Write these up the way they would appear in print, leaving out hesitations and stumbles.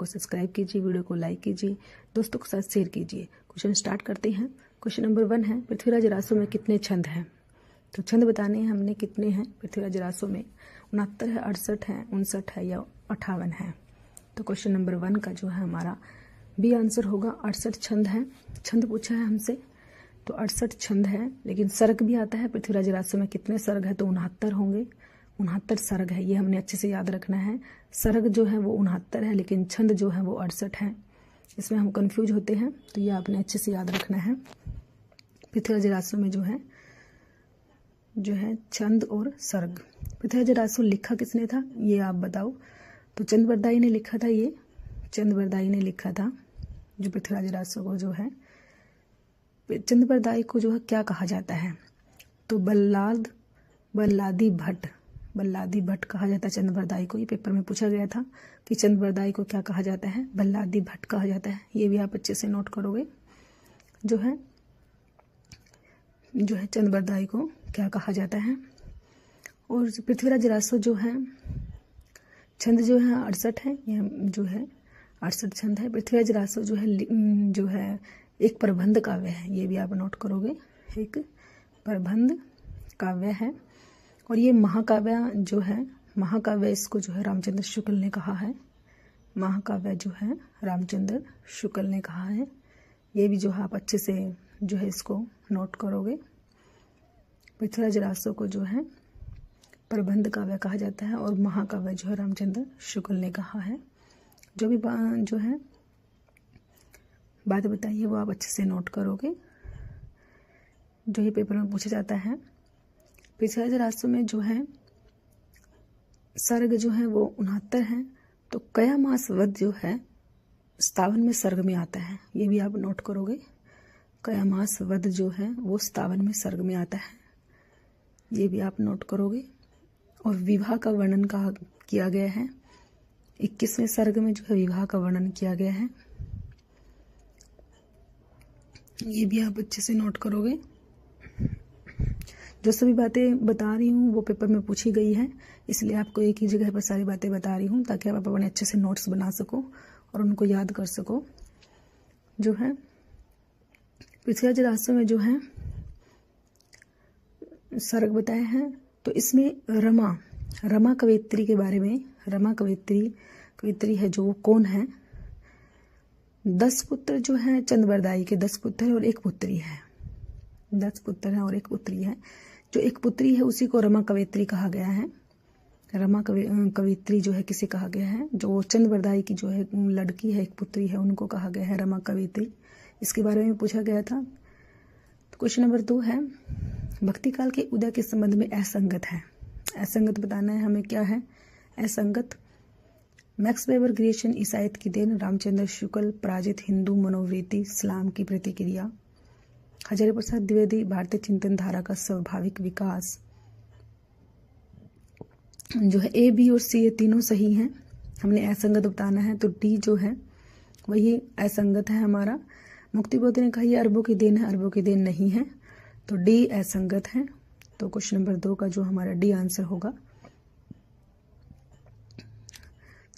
को सब्सक्राइब कीजिए, वीडियो को लाइक कीजिए, दोस्तों के साथ शेयर कीजिए। क्वेश्चन स्टार्ट करते हैं। क्वेश्चन नंबर 1 है, पृथ्वीराज रासो में कितने छंद हैं? तो छंद बताने हैं हमने कितने हैं पृथ्वीराज रासो में। 69 है, 68 है, 59 है या 58 है। तो क्वेश्चन नंबर 1 का जो है हमारा बी आंसर होगा। 68 छंद है। छंद पूछा है हमसे तो 68 छंद है, लेकिन सर्ग भी आता है। पृथ्वीराज रासो में कितने सर्ग है? तो 69 होंगे। 69 सर्ग है, ये हमने अच्छे से याद रखना है। सर्ग जो है वो 69 है, लेकिन छंद जो है वो 68 है। इसमें हम कंफ्यूज होते हैं, तो ये आपने अच्छे से याद रखना है। पृथ्वीराज रासो में जो है छंद और सर्ग। पृथ्वीराज रासो लिखा किसने था, ये आप बताओ। तो चंद बरदाई ने लिखा था। ये चंद बरदाई ने लिखा था जो पृथ्वीराज रासो को जो है। चंद बरदाई को जो है क्या कहा जाता है? तो बल्लादी भट्ट कहा जाता है चंद बरदाई को। ये पेपर में पूछा गया था कि चंद बरदाई को क्या कहा जाता है? बल्लादी भट्ट कहा जाता है। ये भी आप अच्छे से नोट करोगे। जो है चंद बरदाई को क्या कहा जाता है। और पृथ्वीराज रासो जो है छंद जो है 68 है। यह जो है 68 छंद है। पृथ्वीराज रासो जो है एक प्रबंध काव्य है। ये भी आप नोट करोगे, एक प्रबंध काव्य है। और ये महाकाव्य इसको जो है रामचंद्र शुक्ल ने कहा है। महाकाव्य जो है रामचंद्र शुक्ल ने कहा है। ये भी जो है आप अच्छे से जो है इसको नोट करोगे। पृथ्वीराज रासो को जो है प्रबंध काव्य कहा जाता है और महाकाव्य जो है रामचंद्र शुक्ल ने कहा है। जो भी जो है बात बताइए वो आप अच्छे से नोट करोगे, जो ये पेपर में पूछा जाता है। पृथ्वीराज रासो में जो है सर्ग जो है वो 69 है। तो कया मास वध जो है स्थावन में सर्ग में आता है। ये भी आप नोट करोगे। कया मास वध जो है वो स्थावन में सर्ग में आता है। ये भी आप नोट करोगे। और विवाह का वर्णन किया गया है। 21वें सर्ग में जो है विवाह का वर्णन किया गया है। ये भी आप अच्छे से नोट करोगे। जो सभी बातें बता रही हूँ वो पेपर में पूछी गई है, इसलिए आपको एक ही जगह पर सारी बातें बता रही हूँ ताकि आप अपने अच्छे से नोट्स बना सको और उनको याद कर सको। जो है पृथ्वीराज रासो में जो है सर्ग बताए हैं। तो इसमें रमा कवयित्री के बारे में, रमा कवयित्री है जो वो कौन है? 10 पुत्र जो है चंद बरदाई के 10 पुत्र है और एक पुत्री है। 10 पुत्र है और एक पुत्री है। जो एक पुत्री है उसी को रमा कवयित्री कहा गया है। रमा कवयित्री जो है किसे कहा गया है? जो चंद बरदाई की जो है लड़की है, एक पुत्री है, उनको कहा गया है रमा कवयित्री। इसके बारे में पूछा गया था। तो क्वेश्चन नंबर 2 है, भक्ति काल के उदय के संबंध में असंगत है। असंगत बताना है हमें। क्या है असंगत? मैक्स वेबर ग्रिएशन ईसाइत की देन, रामचंद्र शुक्ल पराजित हिंदू मनोवृत्ति, इस्लाम की प्रतिक्रिया, हजारी प्रसाद द्विवेदी भारतीय चिंतन धारा का स्वाभाविक विकास। जो है ए, बी और सी ये तीनों सही हैं। हमने असंगत बताना है तो डी जो है वही असंगत है हमारा। मुक्तिबोध ने कहा ये अरबों की देन है, अरबों की देन नहीं है, तो डी असंगत है। तो क्वेश्चन नंबर 2 का जो हमारा डी आंसर होगा।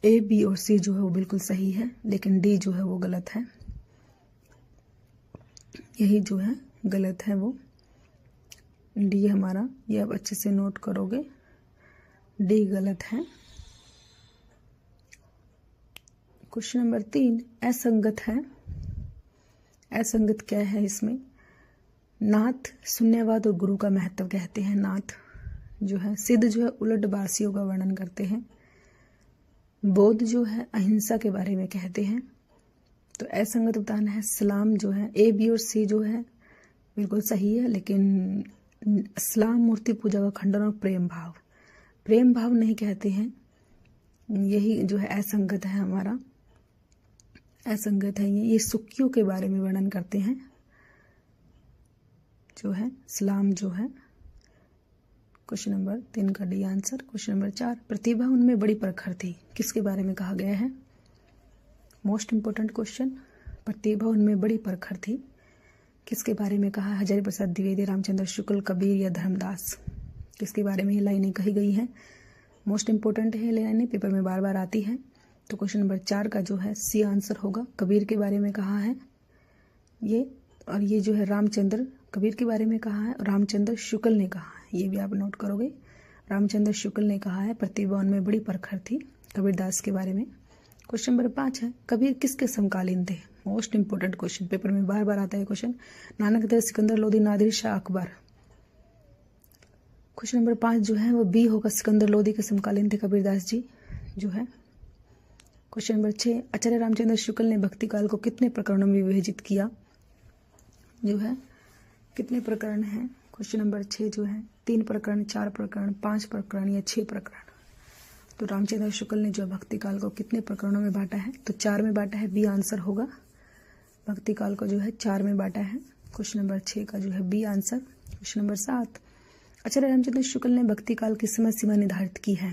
ए, बी और सी जो है वो बिल्कुल सही है, लेकिन डी जो है वो गलत है। यही जो है गलत है वो डी हमारा। ये आप अच्छे से नोट करोगे, डी गलत है। क्वेश्चन नंबर 3 असंगत है। असंगत क्या है इसमें? नाथ शून्यवाद और गुरु का महत्व कहते हैं। नाथ जो है, सिद्ध जो है उलट बासियों का वर्णन करते हैं। बौद्ध जो है अहिंसा के बारे में कहते हैं। तो असंगत बताना है। इस्लाम जो है ए, बी और सी जो है बिल्कुल सही है, लेकिन इस्लाम मूर्ति पूजा का खंडन और प्रेम भाव नहीं कहते हैं। यही जो है असंगत है हमारा। असंगत है ये सुक्कियों के बारे में वर्णन करते हैं। जो है इस्लाम जो है। क्वेश्चन नंबर 3 का डी आंसर। क्वेश्चन नंबर 4 प्रतिभा उनमें बड़ी प्रखर थी, किसके बारे में कहा गया है? Most important question. प्रतिभा उनमें बड़ी प्रखर थी, किसके बारे में कहा? हजारी प्रसाद द्विवेदी, रामचंद्र शुक्ल, कबीर या धर्मदास, किसके बारे में ये लाइनें कही गई हैं? मोस्ट इंपोर्टेंट है, लाइनें पेपर में बार बार आती है। तो क्वेश्चन नंबर 4 का जो है सी आंसर होगा। कबीर के बारे में कहा है ये, और ये जो है रामचंद्र कबीर के बारे में कहा है, रामचंद्र शुक्ल ने कहा है, ये भी आप नोट करोगे। रामचंद्र शुक्ल ने कहा है प्रतिभाओं में बड़ी प्रखर थी, कबीरदास के बारे में। क्वेश्चन नंबर 5 है कबीर किसके समकालीन थे। मोस्ट इंपोर्टेंट क्वेश्चन, पेपर में बार बार आता है question. Nanak Dev, Sikandar Lodhi, Nadir Shah, Akbar. Question number 5 जो है वो बी होगा, सिकंदर लोधी के समकालीन थे कबीरदास जी जो है। क्वेश्चन नंबर 6 आचार्य रामचंद्र शुक्ल ने भक्ति काल को कितने प्रकरणों में विभाजित किया जो है, कितने प्रकरण हैं। क्वेश्चन नंबर 6 जो है 3 प्रकरण, 4 प्रकरण, 5 प्रकरण या 6 प्रकरण। तो रामचंद्र शुक्ल ने जो भक्ति काल को कितने प्रकरणों में बांटा है, तो 4 में बांटा है, बी आंसर होगा। भक्ति काल को जो है 4 में बांटा है। क्वेश्चन नंबर 6 का जो है बी आंसर। क्वेश्चन नंबर 7 आचार्य रामचंद्र शुक्ल ने भक्ति काल की समय सीमा निर्धारित की है।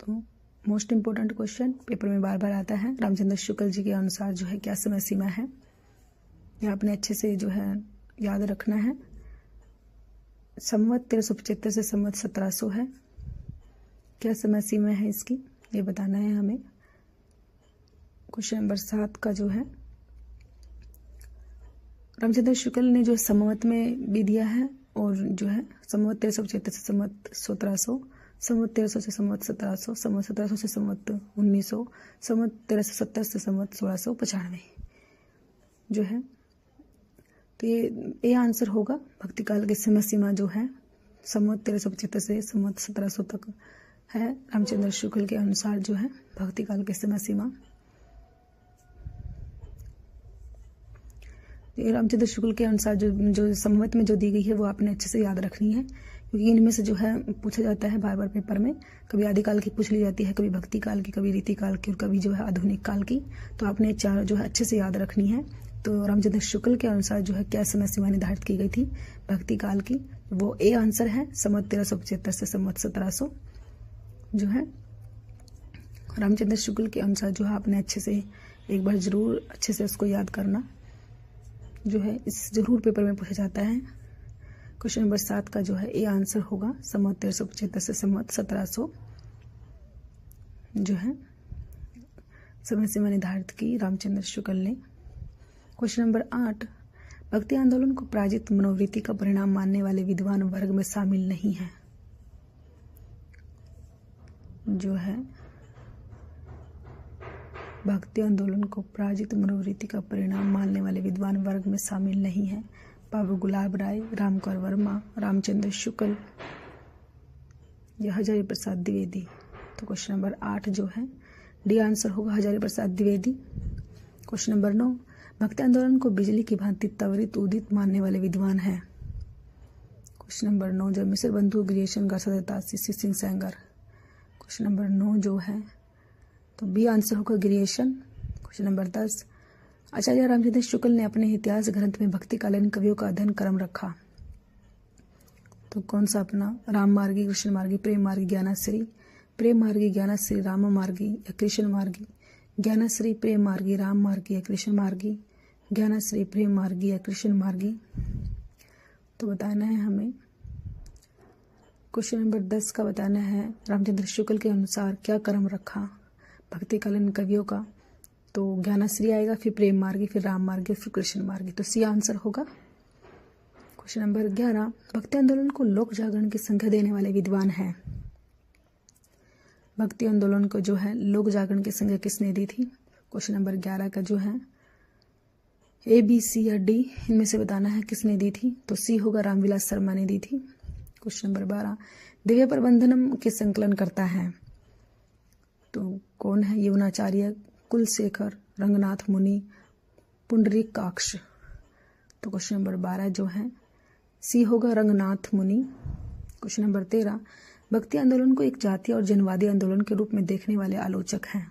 तो मोस्ट इंपोर्टेंट क्वेश्चन, पेपर में बार बार आता है। रामचंद्र शुक्ल जी के अनुसार जो है क्या समय सीमा है, यह आपने अच्छे से जो है याद रखना है। संवत 1375 से संवत 1700 है। क्या समय सीमा है इसकी, ये बताना है हमें। क्वेश्चन नंबर 7 का जो है रामचंद्र शुक्ल ने जो संवत में भी दिया है, और जो है संवत 1375 से संवत 1700, संवत 1300 से संवत 1700, संवत 1700 से संवत 1900, संवत 1370 से संवत 1695 जो है। तो ये आंसर होगा। भक्ति काल की समय सीमा जो है संवत 1375 से संवत 1700 तक है रामचंद्र शुक्ल के अनुसार जो है भक्ति काल की समय सीमा। ये रामचंद्र शुक्ल के अनुसार जो संवत में जो दी गई है वो आपने अच्छे से याद रखनी है, क्योंकि इनमें से जो है पूछा जाता है बार बार पेपर में। कभी आदिकाल की पूछ ली जाती है, कभी भक्ति काल की, कभी रीति काल की, और कभी जो है आधुनिक काल की। तो आपने 4 जो है अच्छे से याद रखनी है। तो रामचंद्र शुक्ल के अनुसार जो है क्या समय सीमा निर्धारित की गई थी भक्ति काल की, वो ए आंसर है। संवत 1375 से संवत 1700 जो है रामचंद्र शुक्ल के अनुसार जो है आपने अच्छे से एक बार जरूर अच्छे से उसको याद करना जो है, इस जरूर पेपर में पूछा जाता है। क्वेश्चन नंबर 7 का जो है ए आंसर होगा। संवत 1375 से संवत 1700 जो है समय सीमा निर्धारित की रामचंद्र शुक्ल ने। क्वेश्चन नंबर 8 भक्ति आंदोलन को पराजित मनोवृत्ति का परिणाम मानने वाले विद्वान वर्ग में शामिल नहीं है जो है। भक्ति आंदोलन को पराजित मनोवृत्ति का परिणाम मानने वाले विद्वान वर्ग में शामिल नहीं है। बाबू गुलाब राय, रामकर वर्मा, रामचंद्र शुक्ल या हजारी प्रसाद द्विवेदी। तो क्वेश्चन नंबर 8 जो है डी आंसर होगा, हजारी प्रसाद द्विवेदी। क्वेश्चन नंबर 9 भक्ति आंदोलन को बिजली की भांति त्वरित उदित मानने वाले विद्वान हैं। क्वेश्चन नंबर 9 जो मिश्र बंधु, गिरिशन, गार्सदत्ता, सीसी सिंह सेंगर। क्वेश्चन नंबर 9 जो है तो बी आंसर होगा Grierson. Question number 10 Acharya Ramchandra Shukla ने अपने इतिहास ग्रंथ में भक्ति कालीन कवियों का अध्ययन क्रम रखा। तो कौन सा अपना राम मार्गी, कृष्ण मार्गी, प्रेम मार्गी, ज्ञानाश्री, प्रेम मार्गी, ज्ञानाश्री, राम मार्गी या कृष्ण मार्गी, ज्ञानाश्री, प्रेम मार्गी, राम मार्गी या कृष्ण मार्गी, ज्ञानाश्री, प्रेम मार्गी या कृष्ण मार्गी। तो बताना है हमें। क्वेश्चन नंबर 10 का बताना है रामचंद्र शुक्ल के अनुसार क्या क्रम रखा भक्ति कालीन कवियों का। तो ज्ञानाश्री आएगा, फिर प्रेम मार्गी, फिर राम मार्गी, फिर कृष्ण मार्गी। तो सी आंसर होगा। क्वेश्चन नंबर 11 भक्ति आंदोलन को लोक जागरण की संख्या देने वाले विद्वान हैं। भक्ति आंदोलन को जो है लोक जागरण की संख्या किसने दी थी। क्वेश्चन नंबर 11 का जो है ए, बी, सी या डी इनमें से बताना है किसने दी थी। तो सी होगा, रामविलास शर्मा ने दी थी। क्वेश्चन नंबर 12 दिव्य प्रबंधनम के संकलन करता है। तो कौन है, यवनाचार्य, कुलशेखर, रंगनाथ मुनि, पुंडरीकाक्ष। तो क्वेश्चन नंबर 12 जो है सी होगा, रंगनाथ मुनि। क्वेश्चन नंबर 13 भक्ति आंदोलन को एक जातीय और जनवादी आंदोलन के रूप में देखने वाले आलोचक हैं।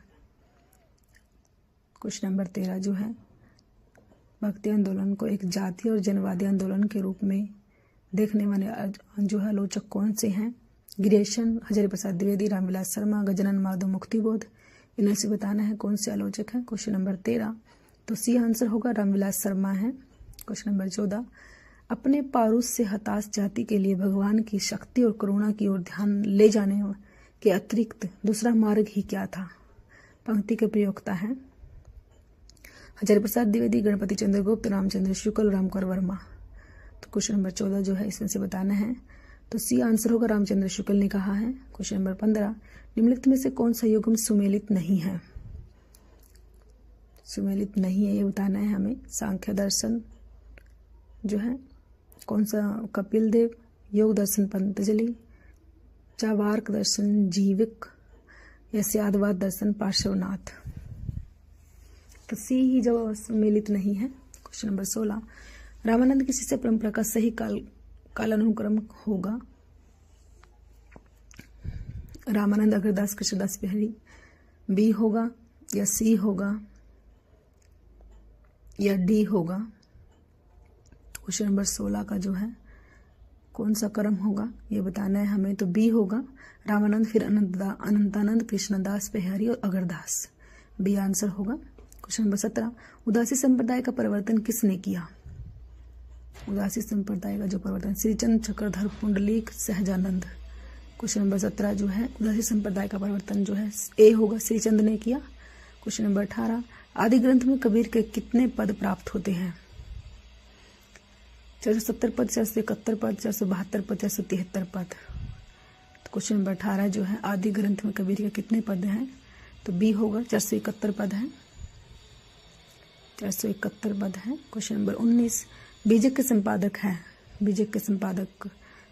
क्वेश्चन नंबर 13 जो है भक्ति आंदोलन को एक जातीय और जनवादी आंदोलन के रूप में देखने वाले जो है आलोचक कौन से हैं। गिरीशन, हजारी प्रसाद द्विवेदी, रामविलास शर्मा, गजानन माधव, मुक्तिबोध। इन्हें से बताना है कौन से आलोचक हैं। क्वेश्चन नंबर 13 तो सी आंसर होगा, रामविलास शर्मा है। क्वेश्चन नंबर 14 अपने पारुष से हताश जाति के लिए भगवान की शक्ति और करुणा की ओर ध्यान ले जाने के अतिरिक्त दूसरा मार्ग ही क्या था? पंक्ति के प्रयोक्ता हैं हजारी प्रसाद द्विवेदी, गणपति चंद्र गुप्त, रामचंद्र शुक्ल, रामकर वर्मा। तो क्वेश्चन नंबर 14 जो है इसमें से बताना है। तो सी आंसर होगा, रामचंद्र शुक्ल ने कहा है। क्वेश्चन नंबर 15, निम्नलिखित में से कौन सा युग्म सुमेलित नहीं है? सुमेलित नहीं है ये बताना है हमें। सांख्य दर्शन जो है कौन सा? कपिल देव, योग दर्शन पतंजलि, चावार्क दर्शन जीविक, या स्यादवाद दर्शन पार्श्वनाथ। तो सी ही जवाब सुमेलित नहीं है। क्वेश्चन नंबर 16, रामानंद की शिष्य परंपरा का सही कालानुक्रम होगा? रामानंद अग्रदास कृष्णदास बिहारी, बी होगा या सी होगा या डी होगा? क्वेश्चन नंबर 16 का जो है कौन सा क्रम होगा ये बताना है हमें। तो बी होगा, रामानंद, फिर अनंतानंद, कृष्णदास बिहारी और अग्रदास। बी आंसर होगा। क्वेश्चन नंबर 17, उदासी संप्रदाय का परिवर्तन किसने किया? उदासी संप्रदाय का जो परिवर्तन, श्रीचंद, चक्रधर, पुंडलीक, सहजानंद। क्वेश्चन नंबर 17 जो है उदासी संप्रदाय का परिवर्तन जो है ए होगा, श्रीचंद ने किया। क्वेश्चन नंबर 18, आदि ग्रंथ में कबीर के कितने पद प्राप्त होते हैं? 470 पद, 471 पद, 472 पद, 473 पद। तो क्वेश्चन नंबर 18 जो है आदि ग्रंथ में कबीर के कितने पद हैं? तो बी होगा, 471 पद हैं। 471 पद हैं। क्वेश्चन नंबर 19, बीजक के संपादक हैं। बीजक के संपादक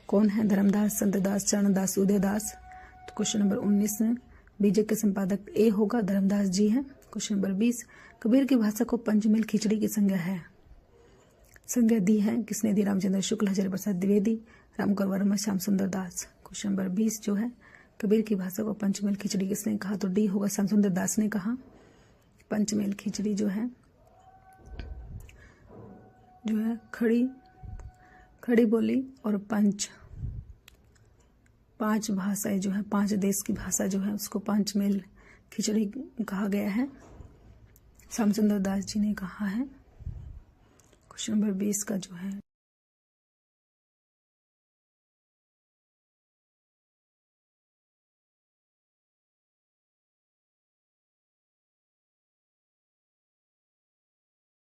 कौन है? धर्मदास, संतदास, चरणदास, उदयदास। तो क्वेश्चन नंबर 19 में बीजक के संपादक ए होगा, धर्मदास जी हैं। क्वेश्चन नंबर 20, कबीर की भाषा को पंचमेल खिचड़ी की संज्ञा है? संज्ञा दी है, किसने दी? रामचंद्र शुक्ल, हजारी प्रसाद द्विवेदी, रामकर वर्मा, श्याम सुंदर दास। क्वेश्चन नंबर 20 जो है कबीर की भाषा को पंचमेल खिचड़ी किसने कहा? तो डी होगा, श्याम सुंदर दास ने कहा। पंचमेल खिचड़ी जो है खड़ी बोली और पांच भाषाएं जो है, 5 देश की भाषा जो है उसको पंचमेल खिचड़ी कहा गया है। श्याम सुंदर दास जी ने कहा है। क्वेश्चन नंबर 20 का जो है